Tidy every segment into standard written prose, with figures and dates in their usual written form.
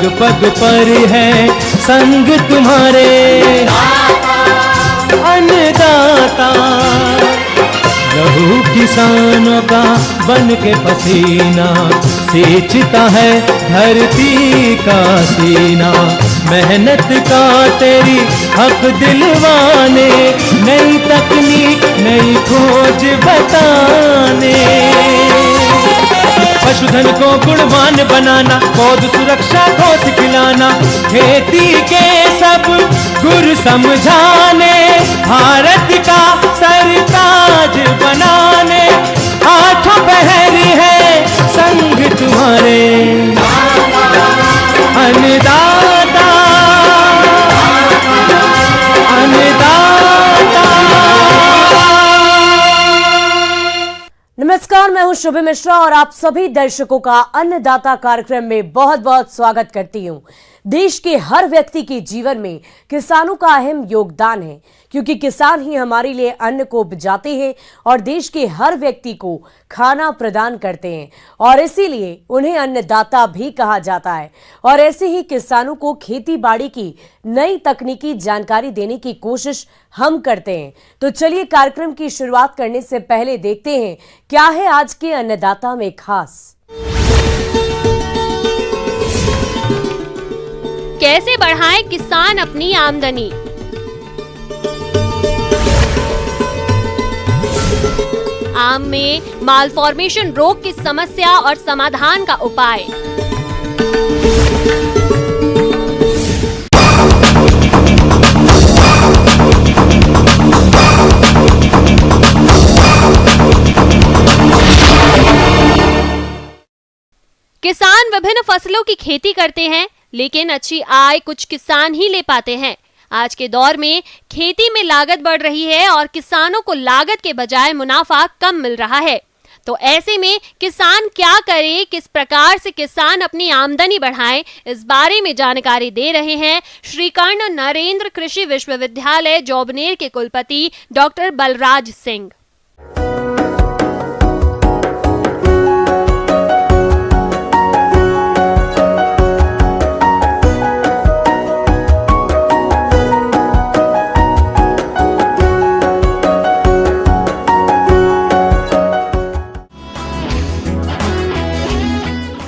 पग पर है संग तुम्हारे अन्नदाता, लहू किसानों का बन के पसीना सींचता है धरती का सीना। मेहनत का तेरी हक दिलवाने, नई तकनीक नई खोज बताने। पशुधन को गुणवान बनाना, पौध सुरक्षा को सिखलाना, खेती के सब गुर समझाने, भारत का सरताज बनाने। आठों पहर है संग तुम्हारे अन्नदाता, अन्नदाता। नमस्कार, मैं हूं शुभम मिश्रा और आप सभी दर्शकों का अन्नदाता कार्यक्रम में बहुत बहुत स्वागत करती हूं। देश के हर व्यक्ति के जीवन में किसानों का अहम योगदान है, क्योंकि किसान ही हमारे लिए अन्न को उपजाते हैं और देश के हर व्यक्ति को खाना प्रदान करते हैं, और इसीलिए उन्हें अन्नदाता भी कहा जाता है। और ऐसे ही किसानों को खेती बाड़ी की नई तकनीकी जानकारी देने की कोशिश हम करते हैं। तो चलिए कार्यक्रम की शुरुआत करने से पहले देखते हैं क्या है आज के अन्नदाता में खास। कैसे बढ़ाएं किसान अपनी आमदनी। आम में मालफॉर्मेशन रोग की समस्या और समाधान का उपाय। किसान विभिन्न फसलों की खेती करते हैं, लेकिन अच्छी आय कुछ किसान ही ले पाते हैं। आज के दौर में खेती में लागत बढ़ रही है और किसानों को लागत के बजाय मुनाफा कम मिल रहा है। तो ऐसे में किसान क्या करे, किस प्रकार से किसान अपनी आमदनी बढ़ाएं, इस बारे में जानकारी दे रहे हैं श्री कर्ण नरेंद्र कृषि विश्वविद्यालय जोबनेर के कुलपति डॉक्टर बलराज सिंह।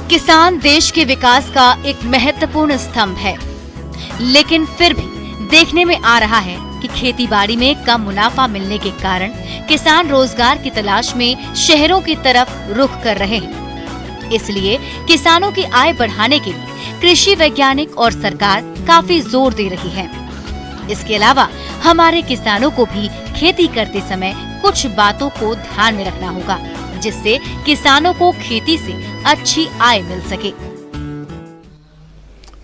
किसान देश के विकास का एक महत्वपूर्ण स्तंभ है, लेकिन फिर भी देखने में आ रहा है कि खेतीबाड़ी में कम मुनाफा मिलने के कारण किसान रोजगार की तलाश में शहरों की तरफ रुख कर रहे हैं। इसलिए किसानों की आय बढ़ाने के लिए कृषि वैज्ञानिक और सरकार काफी जोर दे रही है। इसके अलावा हमारे किसानों को भी खेती करते समय कुछ बातों को ध्यान में रखना होगा, जिससे किसानों को खेती से अच्छी आय मिल सके।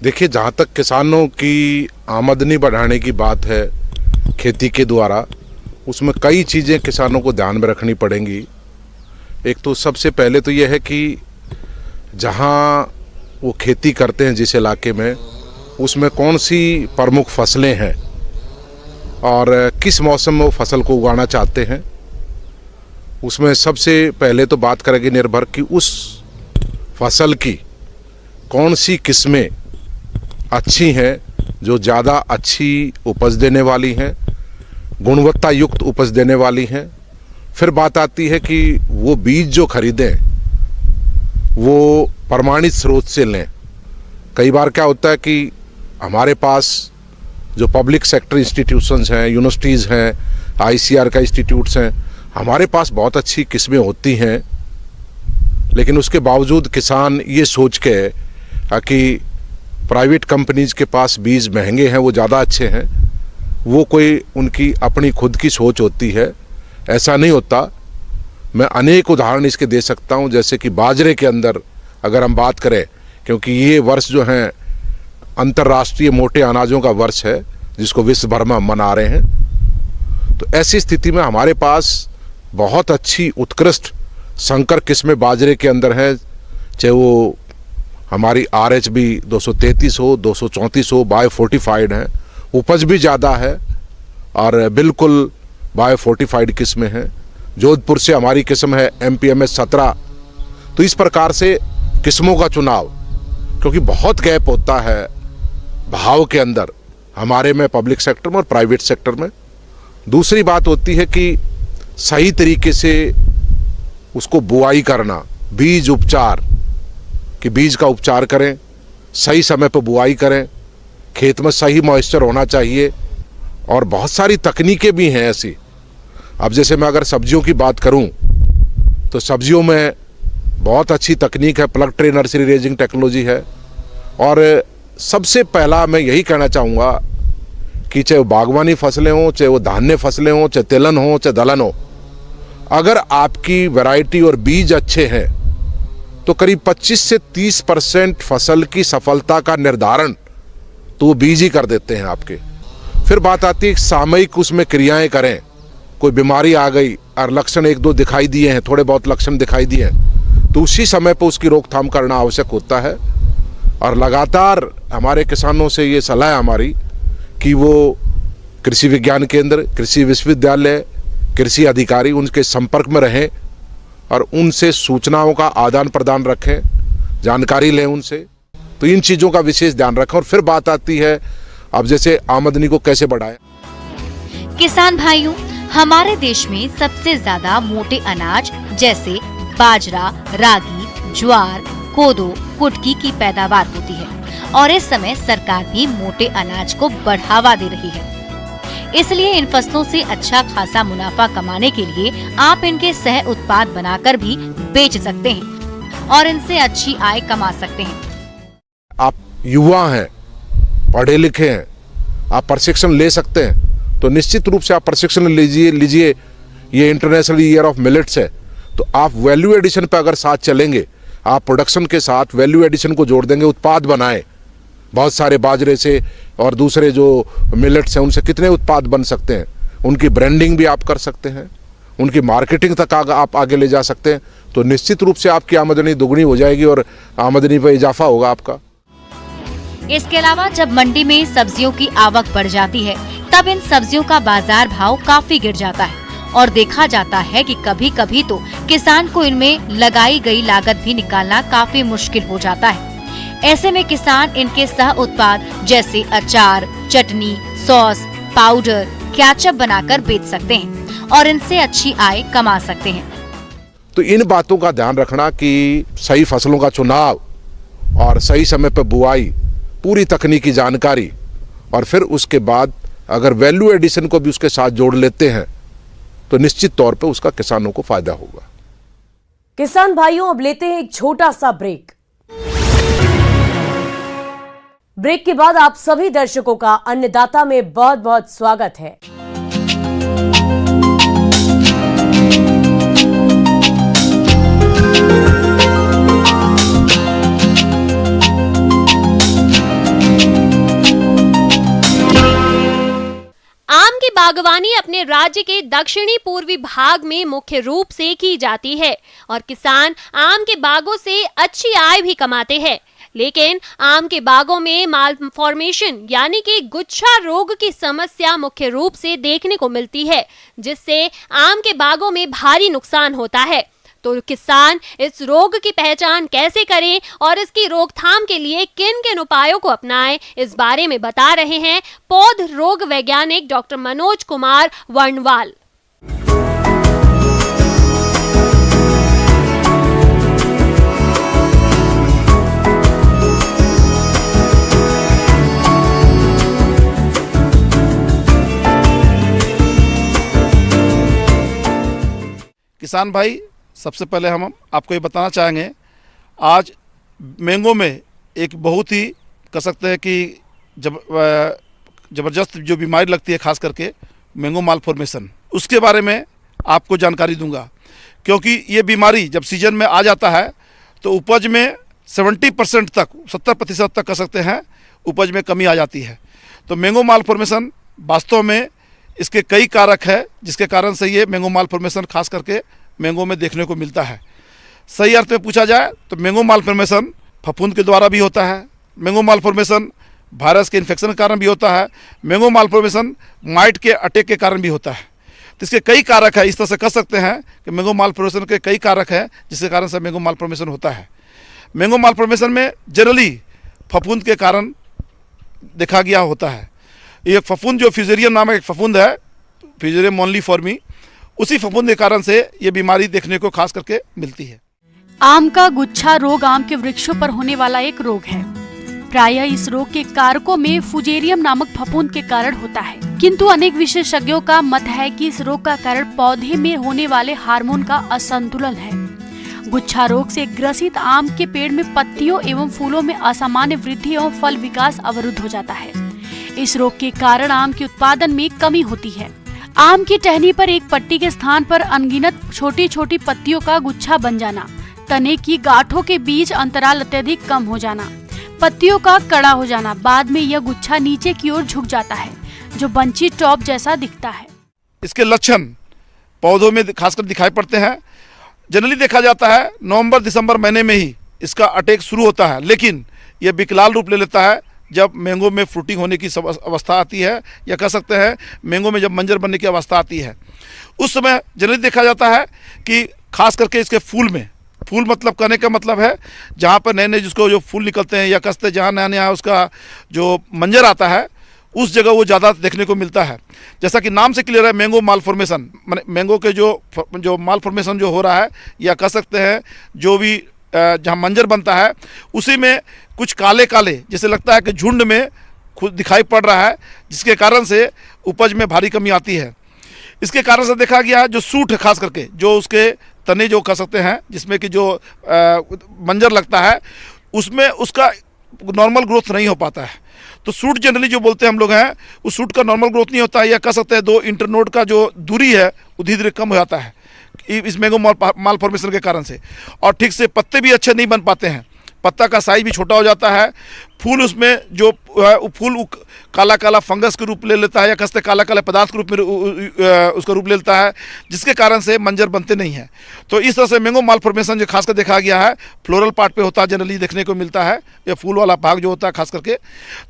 देखिए, जहाँ तक किसानों की आमदनी बढ़ाने की बात है खेती के द्वारा, उसमें कई चीज़ें किसानों को ध्यान में रखनी पड़ेंगी। एक तो सबसे पहले तो यह है कि जहाँ वो खेती करते हैं जिस इलाके में, उसमें कौन सी प्रमुख फसलें हैं और किस मौसम में वो फसल को उगाना चाहते हैं। उसमें सबसे पहले तो बात करेंगे निर्भर कि उस फसल की कौन सी किस्में अच्छी हैं, जो ज़्यादा अच्छी उपज देने वाली हैं, गुणवत्ता युक्त उपज देने वाली हैं। फिर बात आती है कि वो बीज जो खरीदें वो प्रमाणित स्रोत से लें। कई बार क्या होता है कि हमारे पास जो पब्लिक सेक्टर इंस्टीट्यूशंस हैं, यूनिवर्सिटीज़ हैं, ICAR का इंस्टीट्यूट्स हैं, हमारे पास बहुत अच्छी किस्में होती हैं, लेकिन उसके बावजूद किसान ये सोच के कि प्राइवेट कंपनीज के पास बीज महंगे हैं, वो ज़्यादा अच्छे हैं, वो कोई उनकी अपनी खुद की सोच होती है। ऐसा नहीं होता। मैं अनेक उदाहरण इसके दे सकता हूँ। जैसे कि बाजरे के अंदर अगर हम बात करें, क्योंकि ये वर्ष जो है अंतर्राष्ट्रीय मोटे अनाजों का वर्ष है, जिसको विश्व भर में हम मना रहे हैं, तो ऐसी स्थिति में हमारे पास बहुत अच्छी उत्कृष्ट संकर किस्में बाजरे के अंदर हैं, चाहे वो हमारी RHB 233 हो, 234 हो, बायोफोर्टिफाइड हैं, उपज भी ज़्यादा है और बिल्कुल बायोफोर्टिफाइड किस्में हैं। जोधपुर से हमारी किस्म है MPMS 17। तो इस प्रकार से किस्मों का चुनाव क्योंकि बहुत गैप होता है भाव के अंदर हमारे में, पब्लिक सेक्टर में और प्राइवेट सेक्टर में। दूसरी बात होती है कि सही तरीके से उसको बुआई करना, बीज उपचार, कि बीज का उपचार करें, सही समय पर बुआई करें, खेत में सही मॉइस्चर होना चाहिए। और बहुत सारी तकनीकें भी हैं ऐसी। अब जैसे मैं अगर सब्जियों की बात करूं तो सब्जियों में बहुत अच्छी तकनीक है, plug tray nursery raising technology है। और सबसे पहला मैं यही कहना चाहूँगा कि चाहे वो बागवानी फसलें हों, चाहे वो धान्य फसलें हों, चाहे तिलहन हो, चाहे दलहन हो, अगर आपकी वैरायटी और बीज अच्छे हैं तो करीब 25 से 30% फसल की सफलता का निर्धारण तो वो बीज ही कर देते हैं आपके। फिर बात आती है सामयिक उसमें क्रियाएं करें। कोई बीमारी आ गई और लक्षण 1-2 दिखाई दिए हैं, थोड़े बहुत लक्षण दिखाई दिए हैं, तो उसी समय पर उसकी रोकथाम करना आवश्यक होता है। और लगातार हमारे किसानों से ये सलाह है हमारी कि वो कृषि विज्ञान केंद्र, कृषि विश्वविद्यालय, कृषि अधिकारी उनके संपर्क में रहें और उनसे सूचनाओं का आदान प्रदान रखें, जानकारी लें उनसे। तो इन चीज़ों का विशेष ध्यान रखें। और फिर बात आती है अब जैसे आमदनी को कैसे बढ़ाएं। किसान भाइयों, हमारे देश में सबसे ज्यादा मोटे अनाज जैसे बाजरा, रागी, ज्वार, कोदो, कुटकी की पैदावार होती है और इस समय सरकार भी मोटे अनाज को बढ़ावा दे रही है। इसलिए इन फसलों से अच्छा खासा मुनाफा कमाने के लिए आप इनके सह उत्पाद बनाकर भी बेच सकते हैं और इनसे अच्छी आय कमा सकते हैं। आप युवा हैं, पढ़े लिखे हैं, आप प्रशिक्षण ले सकते हैं, तो निश्चित रूप से आप प्रशिक्षण लीजिए। ये इंटरनेशनल ईयर ऑफ मिलेट्स है, तो आप वैल्यू एडिशन पे अगर साथ चलेंगे, आप प्रोडक्शन के साथ वैल्यू एडिशन को जोड़ देंगे, उत्पाद बनाएं। बहुत सारे बाजरे से और दूसरे जो मिलेट्स हैं उनसे कितने उत्पाद बन सकते हैं, उनकी ब्रांडिंग भी आप कर सकते हैं, उनकी मार्केटिंग तक आप आगे ले जा सकते हैं। तो निश्चित रूप से आपकी आमदनी दुगनी हो जाएगी और आमदनी पर इजाफा होगा आपका। इसके अलावा जब मंडी में सब्जियों की आवक बढ़ जाती है तब इन सब्जियों का बाजार भाव काफी गिर जाता है और देखा जाता है कि कभी कभी तो किसान को इनमें लगाई गई लागत भी निकालना काफी मुश्किल हो जाता है। ऐसे में किसान इनके सह उत्पाद जैसे अचार, चटनी, सॉस, पाउडर, केचप बनाकर बेच सकते हैं और इनसे अच्छी आय कमा सकते हैं। तो इन बातों का ध्यान रखना कि सही फसलों का चुनाव और सही समय पर बुआई, पूरी तकनीकी जानकारी, और फिर उसके बाद अगर वैल्यू एडिशन को भी उसके साथ जोड़ लेते हैं तो निश्चित तौर पे उसका किसानों को फायदा होगा। किसान भाइयों, अब लेते हैं एक छोटा सा ब्रेक। ब्रेक के बाद आप सभी दर्शकों का अन्नदाता में बहुत बहुत स्वागत है। आम की बागवानी अपने राज्य के दक्षिणी पूर्वी भाग में मुख्य रूप से की जाती है और किसान आम के बागों से अच्छी आय भी कमाते हैं। लेकिन आम के बागों में मालफॉर्मेशन यानी कि गुच्छा रोग की समस्या मुख्य रूप से देखने को मिलती है, जिससे आम के बागों में भारी नुकसान होता है। तो किसान इस रोग की पहचान कैसे करें और इसकी रोकथाम के लिए किन किन उपायों को अपनाएं, इस बारे में बता रहे हैं पौध रोग वैज्ञानिक डॉक्टर मनोज कुमार वर्णवाल। किसान भाई, सबसे पहले हम आपको ये बताना चाहेंगे, आज मैंगो में एक बहुत ही कह सकते हैं कि ज़बरदस्त जो बीमारी लगती है, खास करके मैंगो मालफॉर्मेशन, उसके बारे में आपको जानकारी दूंगा। क्योंकि ये बीमारी जब सीजन में आ जाता है तो उपज में 70% तक, 70% तक कह सकते हैं, उपज में कमी आ जाती है। तो मैंगो मालफॉर्मेशन वास्तव में इसके कई कारक है, जिसके कारण से ये मैंगो मालफॉर्मेशन खास करके मैंगो में देखने को मिलता है। सही अर्थ में पूछा जाए तो मैंगो मालफॉर्मेशन फफूंद के द्वारा भी होता है, मैंगो मालफॉर्मेशन वायरस के इन्फेक्शन के कारण भी होता है, मैंगो मालफॉर्मेशन माइट के अटैक के कारण भी होता है। तो इसके कई कारक है, इस तरह से कह सकते हैं कि मैंगो मालफॉर्मेशन के कई कारक हैं जिसके कारण से मैंगो मालफॉर्मेशन होता है। मैंगो मालफॉर्मेशन में जनरली फफूंद के कारण देखा गया होता है। ये फफूंद जो फ्यूजेरियम नामक एक फफूंद है, फ्यूजेरियम मोनलीफॉर्मी, उसी फफूंद के कारण से ये बीमारी देखने को खास करके मिलती है। आम का गुच्छा रोग आम के वृक्षों पर होने वाला एक रोग है। प्रायः इस रोग के कारकों में फुजेरियम नामक फफूंद के कारण होता है, किंतु अनेक विशेषज्ञों का मत है कि इस रोग का कारण पौधे में होने वाले हार्मोन का असंतुलन है। गुच्छा रोग से ग्रसित आम के पेड़ में पत्तियों एवं फूलों में असामान्य वृद्धि एवं फल विकास अवरुद्ध हो जाता है। इस रोग के कारण आम के उत्पादन में कमी होती है। आम की टहनी पर एक पट्टी के स्थान पर अनगिनत छोटी छोटी पत्तियों का गुच्छा बन जाना, तने की गांठों के बीच अंतराल अत्यधिक कम हो जाना, पत्तियों का कड़ा हो जाना, बाद में यह गुच्छा नीचे की ओर झुक जाता है जो बंची टॉप जैसा दिखता है। इसके लक्षण पौधों में खासकर दिखाई पड़ते हैं। जनरली देखा जाता है नवंबर दिसंबर महीने में ही इसका अटैक शुरू होता है, लेकिन यह विकराल रूप ले लेता है जब मैंगो में फ्रूटिंग होने की अवस्था आती है, या कह सकते हैं मैंगो में जब मंजर बनने की अवस्था आती है। उस समय जनरली देखा जाता है कि खास करके इसके फूल में, फूल मतलब कहने का मतलब है जहाँ पर नए नए जिसको जो फूल निकलते हैं या कसते जहाँ नया नया उसका जो मंजर आता है, उस जगह वो ज़्यादा देखने को मिलता है। जैसा कि नाम से क्लियर है, मैंगो माल फॉर्मेशन, मैंगो के जो माल फॉर्मेशन जो हो रहा है, या कह सकते हैं जो भी जहाँ मंजर बनता है उसी में कुछ काले काले जैसे लगता है कि झुंड में खुद दिखाई पड़ रहा है, जिसके कारण से उपज में भारी कमी आती है। इसके कारण से देखा गया है जो सूट है, खास करके जो उसके तने जो कह सकते हैं जिसमें कि जो मंजर लगता है, उसमें उसका नॉर्मल ग्रोथ नहीं हो पाता है। तो सूट जनरली जो बोलते हैं हम लोग हैं, उस सूट का नॉर्मल ग्रोथ नहीं होता है, या कह सकते हैं दो इंटरनोड का जो दूरी है वो धीरे धीरे कम हो जाता है इस मैंगो माल फॉर्मेशन के कारण से। और ठीक से पत्ते भी अच्छे नहीं बन पाते हैं, पत्ता का साइज भी छोटा हो जाता है। फूल उसमें जो फूल काला काला फंगस के रूप ले लेता है, या कसते काला काला पदार्थ के रूप में उसका रूप ले लेता है, जिसके कारण से मंजर बनते नहीं हैं। तो इस तरह से मैंगो माल फॉर्मेशन जो खासकर देखा गया है फ्लोरल पार्ट पे होता है, जनरली देखने को मिलता है, या फूल वाला भाग जो होता है खास करके।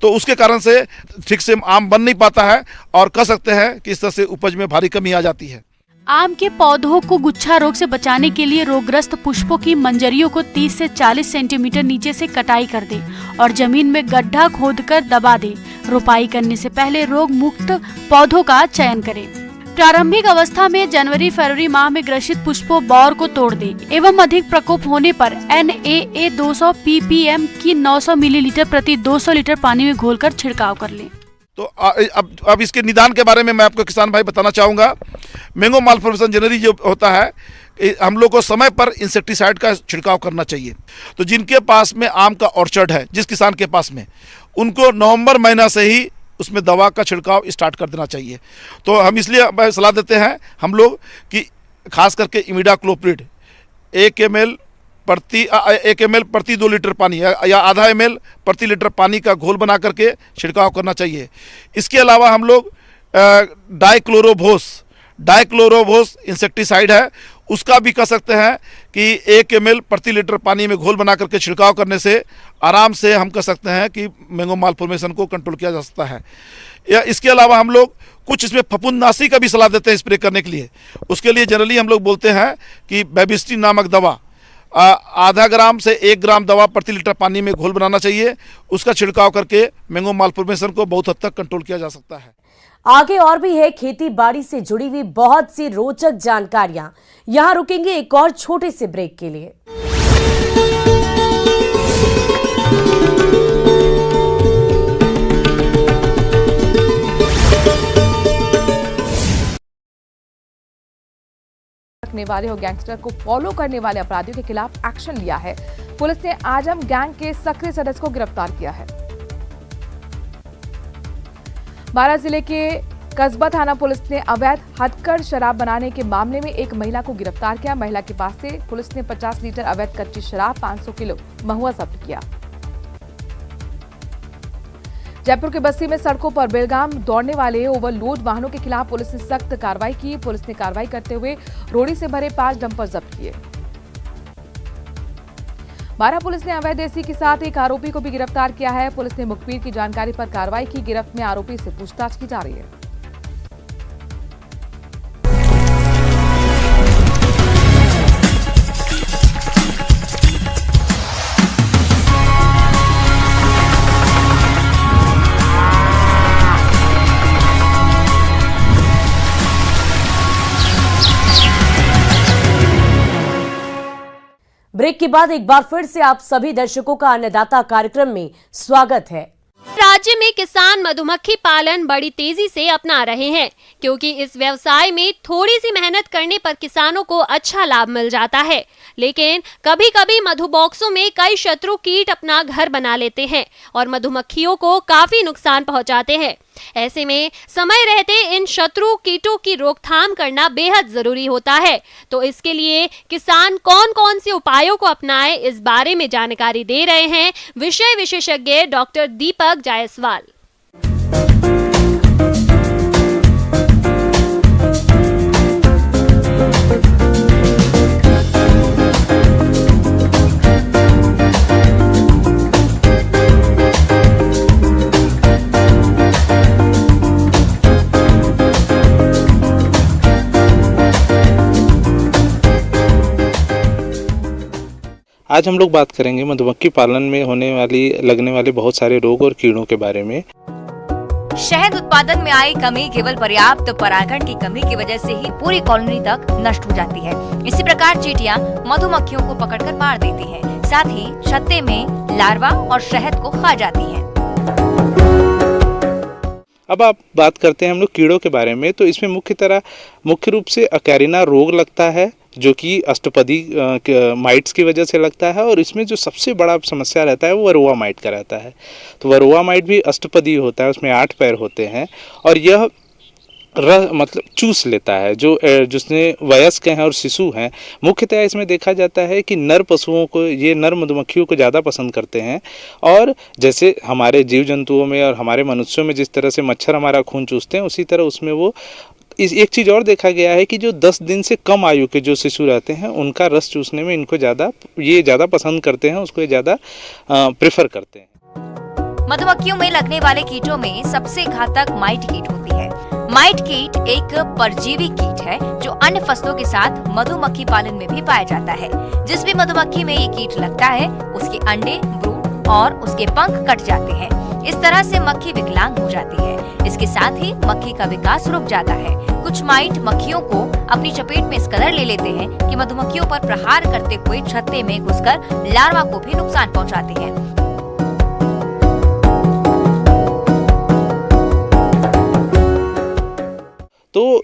तो उसके कारण से ठीक से आम बन नहीं पाता है, और कह सकते हैं कि इस तरह से उपज में भारी कमी आ जाती है। आम के पौधों को गुच्छा रोग से बचाने के लिए रोगग्रस्त पुष्पों की मंजरियों को 30 से 40 सेंटीमीटर नीचे से कटाई कर दे और जमीन में गड्ढा खोदकर दबा दे। रोपाई करने से पहले रोग मुक्त पौधों का चयन करें। प्रारंभिक अवस्था में जनवरी फरवरी माह में ग्रसित पुष्पों बौर को तोड़ दे एवं अधिक प्रकोप होने पर NAA 200 ppm की 900 मिलीलीटर प्रति 200 लीटर पानी में घोलकर छिड़काव कर लें। तो अब इसके निदान के बारे में मैं आपको किसान भाई बताना चाहूँगा। मैंगो माल फॉर्मेशन जनरली जो होता है, हम लोग को समय पर इंसेक्टिसाइड का छिड़काव करना चाहिए। तो जिनके पास में आम का ऑर्चर्ड है, जिस किसान के पास में, उनको नवंबर महीना से ही उसमें दवा का छिड़काव स्टार्ट कर देना चाहिए। तो हम इसलिए सलाह देते हैं हम लोग कि खास करके इमिडाक्लोप्रिड 1 ml प्रति 2 लीटर पानी या आधा ml प्रति लीटर पानी का घोल बना करके छिड़काव करना चाहिए। इसके अलावा हम लोग डाइक्लोरोवोस इंसेक्टिसाइड है, उसका भी कह सकते हैं कि 1 ml प्रति लीटर पानी में घोल बना करके छिड़काव करने से आराम से हम कह सकते हैं कि मैंगो माल फॉर्मेशन को कंट्रोल किया जा सकता है। या इसके अलावा हम लोग कुछ इसमें फफूंदनाशी का भी सलाह देते हैं स्प्रे करने के लिए। उसके लिए जनरली हम लोग बोलते हैं कि बेबिस्टिन नामक दवा आधा ग्राम से 1 ग्राम दवा प्रति लीटर पानी में घोल बनाना चाहिए। उसका छिड़काव करके मैंगो माल फॉर्मेशन को बहुत हद तक कंट्रोल किया जा सकता है। आगे और भी है खेती बाड़ी से जुड़ी हुई बहुत सी रोचक जानकारियां। यहां रुकेंगे एक और छोटे से ब्रेक के लिए। रखने वाले और गैंगस्टर को फॉलो करने वाले अपराधियों के खिलाफ एक्शन लिया है। पुलिस ने आजम गैंग के सक्रिय सदस्य को गिरफ्तार किया है। बारां जिले के कस्बा थाना पुलिस ने अवैध हथकढ़ शराब बनाने के मामले में एक महिला को गिरफ्तार किया। महिला के पास से पुलिस ने 50 लीटर अवैध कच्ची शराब, 500 किलो महुआ जब्त किया। जयपुर के बस्ती में सड़कों पर बेलगाम दौड़ने वाले ओवरलोड वाहनों के खिलाफ पुलिस ने सख्त कार्रवाई की। पुलिस ने कार्रवाई करते हुए रोड़ी से भरे 5 डंपर जब्त किए। बारां पुलिस ने अवैध देसी के साथ एक आरोपी को भी गिरफ्तार किया है। पुलिस ने मुखबिर की जानकारी पर कार्रवाई की। गिरफ्त में आरोपी से पूछताछ की जा रही है। ब्रेक के बाद एक बार फिर से आप सभी दर्शकों का अन्नदाता कार्यक्रम में स्वागत है। राज्य में किसान मधुमक्खी पालन बड़ी तेजी से अपना रहे हैं, क्योंकि इस व्यवसाय में थोड़ी सी मेहनत करने पर किसानों को अच्छा लाभ मिल जाता है। लेकिन कभी कभी मधु बॉक्सों में कई शत्रु कीट अपना घर बना लेते हैं और मधुमक्खियों को काफी नुकसान पहुंचाते हैं। ऐसे में समय रहते इन शत्रु कीटों की रोकथाम करना बेहद जरूरी होता है। तो इसके लिए किसान कौन कौन से उपायों को अपनाएं, इस बारे में जानकारी दे रहे हैं विषय विशेषज्ञ डॉक्टर दीपक जायसवाल। आज हम लोग बात करेंगे मधुमक्खी पालन में लगने वाले बहुत सारे रोग और कीड़ों के बारे में। शहद उत्पादन में आई कमी केवल पर्याप्त परागण की कमी की वजह से ही पूरी कॉलोनी तक नष्ट हो जाती है। इसी प्रकार चींटियां मधुमक्खियों को पकड़कर मार देती हैं, साथ ही छत्ते में लार्वा और शहद को खा जाती हैं। अब आप बात करते हैं हम लोग कीड़ों के बारे में। तो इसमें मुख्य रूप से अकैरिना रोग लगता है, जो कि अष्टपदी माइट्स की वजह से लगता है। और इसमें जो सबसे बड़ा समस्या रहता है वो वरोआ माइट का रहता है। तो वरोआ माइट भी अष्टपदी होता है, उसमें 8 पैर होते हैं और यह मतलब चूस लेता है जिसने वयस्क हैं और शिशु हैं। मुख्यतः इसमें देखा जाता है कि नर पशुओं को, ये नर मधुमक्खियों को ज़्यादा पसंद करते हैं। और जैसे हमारे जीव जंतुओं में और हमारे मनुष्यों में जिस तरह से मच्छर हमारा खून चूसते हैं, उसी तरह उसमें वो एक चीज़ और देखा गया है कि जो 10 दिन से कम आयु के जो शिशु रहते हैं उनका रस चूसने में इनको ज़्यादा पसंद करते हैं, उसको ज़्यादा प्रेफर करते हैं। मधुमक्खियों में लगने वाले कीटों में सबसे घातक माइट कीट होती है। माइट कीट एक परजीवी कीट है जो अन्य फसलों के साथ मधुमक्खी पालन में भी पाया जाता है। जिस भी मधुमक्खी में ये कीट लगता है उसके अंडे, ब्रूड और उसके पंख कट जाते हैं। इस तरह से मक्खी विकलांग हो जाती है। इसके साथ ही मक्खी का विकास रुक जाता है। कुछ माइट मक्खियों को अपनी चपेट में इस कदर ले लेते हैं कि मधुमक्खियों पर प्रहार करते हुए छत्ते में घुसकर लार्वा को भी नुकसान पहुंचाते हैं। तो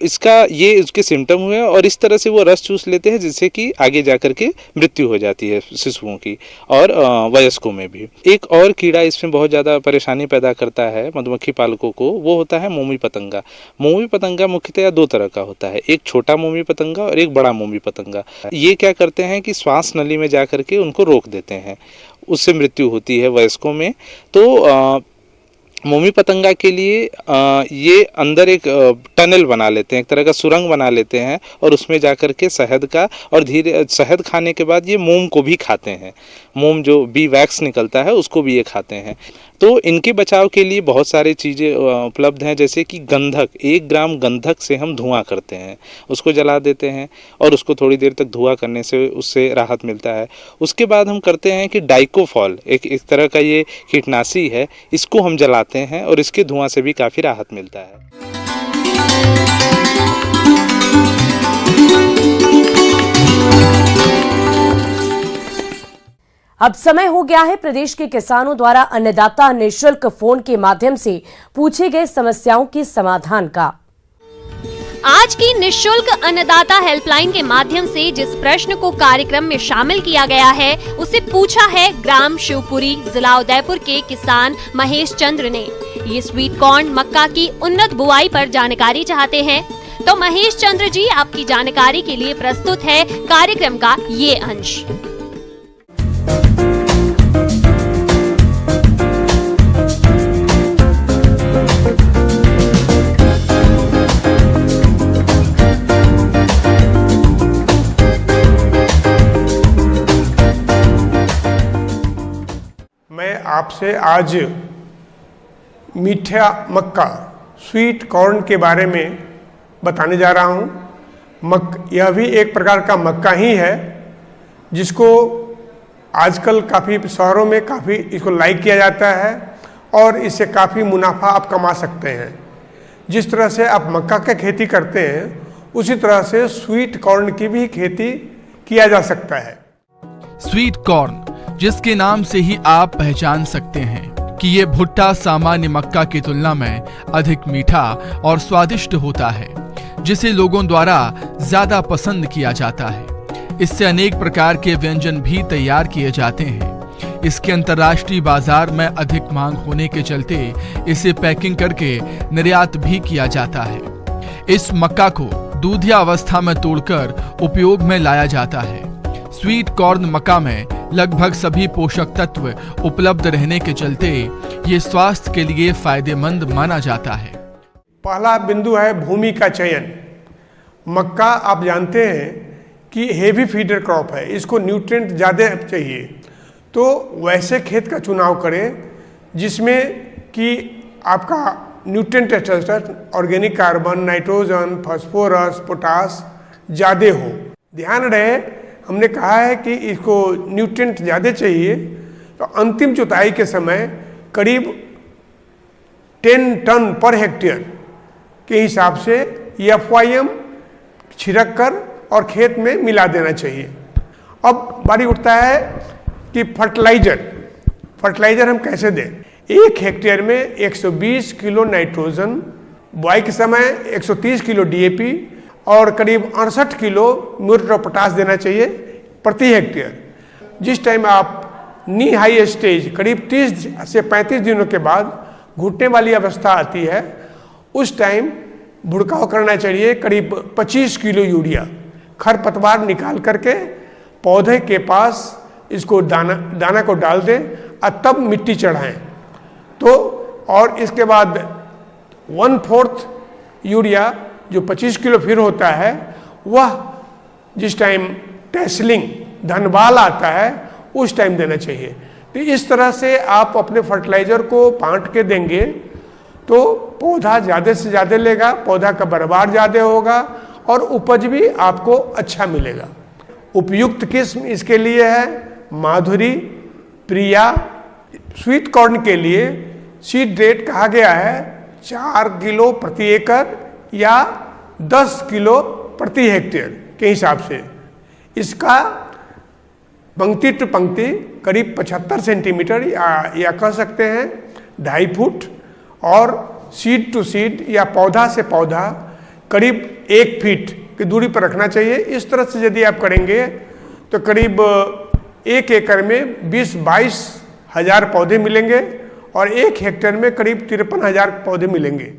ये उसके सिम्टम हुए और इस तरह से वो रस चूस लेते हैं, जिससे कि आगे जाकर के मृत्यु हो जाती है शिशुओं की और वयस्कों में भी। एक और कीड़ा इसमें बहुत ज़्यादा परेशानी पैदा करता है मधुमक्खी पालकों को, वो होता है मोमी पतंगा। मोमी पतंगा मुख्यतः 2 तरह का होता है, एक छोटा मोमी पतंगा और एक बड़ा मोमी पतंगा। ये क्या करते हैं कि श्वास नली में जा करके उनको रोक देते हैं, उससे मृत्यु होती है वयस्कों में। तो मोमी पतंगा के लिए ये अंदर एक टनल बना लेते हैं, एक तरह का सुरंग बना लेते हैं और उसमें जाकर के शहद का और शहद खाने के बाद ये मोम को भी खाते हैं। मोम जो बी वैक्स निकलता है उसको भी ये खाते हैं। तो इनके बचाव के लिए बहुत सारी चीज़ें उपलब्ध हैं, जैसे कि गंधक, 1 ग्राम गंधक से हम धुआं करते हैं, उसको जला देते हैं और उसको थोड़ी देर तक धुआं करने से उससे राहत मिलता है। उसके बाद हम करते हैं कि डाइकोफॉल एक तरह का ये कीटनाशी है, इसको हम जलाते हैं और इसके धुआं से भी काफ़ी राहत मिलता है। अब समय हो गया है प्रदेश के किसानों द्वारा अन्नदाता निःशुल्क फोन के माध्यम से पूछे गए समस्याओं के समाधान का। आज की निःशुल्क अन्नदाता हेल्पलाइन के माध्यम से जिस प्रश्न को कार्यक्रम में शामिल किया गया है उसे पूछा है ग्राम शिवपुरी, जिला उदयपुर के किसान महेश चंद्र ने। ये स्वीट कॉर्न मक्का की उन्नत बुआई पर जानकारी चाहते हैं। तो महेश चंद्र जी, आपकी जानकारी के लिए प्रस्तुत है कार्यक्रम का ये अंश। मैं आपसे आज मीठा मक्का, स्वीट कॉर्न के बारे में बताने जा रहा हूँ। यह भी एक प्रकार का मक्का ही है जिसको आजकल काफ़ी शहरों में काफ़ी इसको लाइक किया जाता है और इससे काफ़ी मुनाफा आप कमा सकते हैं। जिस तरह से आप मक्का की खेती करते हैं उसी तरह से स्वीट कॉर्न की भी खेती किया जा सकता है। स्वीट कॉर्न, जिसके नाम से ही आप पहचान सकते हैं कि ये भुट्टा सामान्य मक्का की तुलना में अधिक मीठा और स्वादिष्ट होता है, जिसे लोगों द्वारा ज्यादा पसंद किया जाता है। इससे अनेक प्रकार के व्यंजन भी तैयार किए जाते हैं। इसके अंतर्राष्ट्रीय बाजार में अधिक मांग होने के चलते इसे पैकिंग करके निर्यात भी किया जाता है। इस मक्का को दूधिया अवस्था में तोड़कर उपयोग में लाया जाता है। स्वीट कॉर्न मक्का में लगभग सभी पोषक तत्व उपलब्ध रहने के चलते ये स्वास्थ्य के लिए फायदेमंद माना जाता है। पहला बिंदु है भूमि का चयन। मक्का आप जानते हैं कि हेवी फीडर क्रॉप है, इसको न्यूट्रिएंट ज़्यादा चाहिए, तो वैसे खेत का चुनाव करें जिसमें कि आपका nutrient structure, organic carbon, nitrogen, phosphorus, potash ज़्यादा हो। ध्यान रहे हमने कहा है कि इसको न्यूट्रिएंट ज़्यादा चाहिए, तो अंतिम जुताई के समय करीब 10 टन पर हेक्टेयर के हिसाब से FYM छिड़क कर और खेत में मिला देना चाहिए। अब बारी उठता है कि फर्टिलाइजर हम कैसे दें। 1 हेक्टेयर में 120 किलो नाइट्रोजन, बुआई के समय 130 किलो DAP और करीब 68 किलो म्यूरेट ऑफ पोटाश देना चाहिए प्रति हेक्टेयर। जिस टाइम आप नी हाई स्टेज करीब 30 से 35 दिनों के बाद घुटने वाली अवस्था आती है, उस टाइम भुड़काव करना चाहिए करीब 25 किलो यूरिया। खरपतवार निकाल करके पौधे के पास इसको दाना को डाल दें और तब मिट्टी चढ़ाएं। तो और इसके बाद 1/4 यूरिया जो 25 किलो फिर होता है, वह जिस टाइम टेस्लिंग धनबाल आता है उस टाइम देना चाहिए। तो इस तरह से आप अपने फर्टिलाइजर को बांट के देंगे तो पौधा ज़्यादा से ज़्यादा लेगा, पौधा का बर्बाद ज़्यादा होगा और उपज भी आपको अच्छा मिलेगा। उपयुक्त किस्म इसके लिए है माधुरी, प्रिया। स्वीट कॉर्न के लिए सीड रेट कहा गया है 4 किलो प्रति एकड़ या 10 किलो प्रति हेक्टेयर के हिसाब से। इसका पंक्ति टू पंक्ति करीब 75 सेंटीमीटर या कह सकते हैं 2.5 फुट, और सीड टू सीड या पौधा से पौधा करीब 1 फीट की दूरी पर रखना चाहिए। इस तरह से यदि आप करेंगे तो करीब 1 एकड़ में 20-22 हजार पौधे मिलेंगे और 1 हेक्टेयर में करीब 53,000 पौधे मिलेंगे।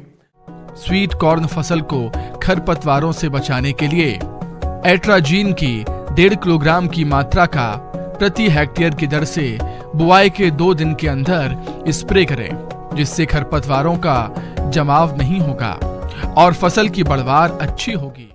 स्वीट कॉर्न फसल को खरपतवारों से बचाने के लिए एट्राजीन की 1.5 किलोग्राम की मात्रा का प्रति हेक्टेयर की दर से बुआई के 2 दिन के अंदर स्प्रे करें, जिससे खरपतवारों का जमाव नहीं होगा और फसल की बढ़वार अच्छी होगी।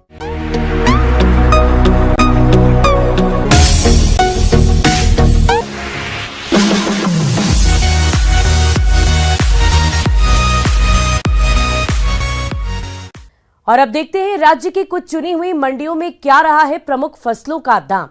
और अब देखते हैं राज्य की कुछ चुनी हुई मंडियों में क्या रहा है प्रमुख फसलों का दाम।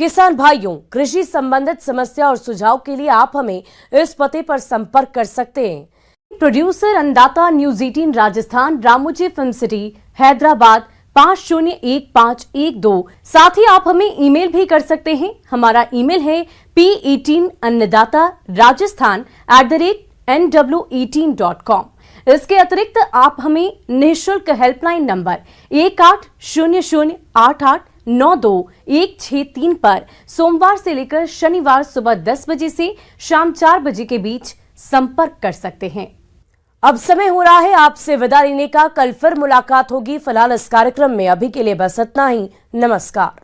किसान भाइयों, कृषि संबंधित समस्या और सुझाव के लिए आप हमें इस पते पर संपर्क कर सकते हैं। प्रोड्यूसर अन्नदाता news 18 Rajasthan, Ramoji film city, Hyderabad 501512। साथ ही आप हमें ईमेल भी कर सकते हैं। हमारा ईमेल है p18annadaata@nw18.com। इसके अतिरिक्त आप हमें निःशुल्क हेल्पलाइन नंबर 180088921663 पर सोमवार से लेकर शनिवार सुबह 10 बजे से शाम 4 बजे के बीच संपर्क कर सकते हैं। अब समय हो रहा है आपसे विदा लेने का। कल फिर मुलाकात होगी। फिलहाल इस कार्यक्रम में अभी के लिए बस इतना ही। नमस्कार।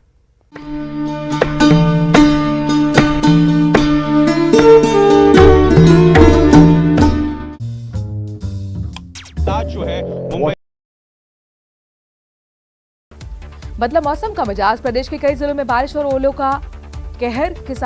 बदला मौसम का मिजाज, प्रदेश के कई जिलों में बारिश और ओलों का कहर।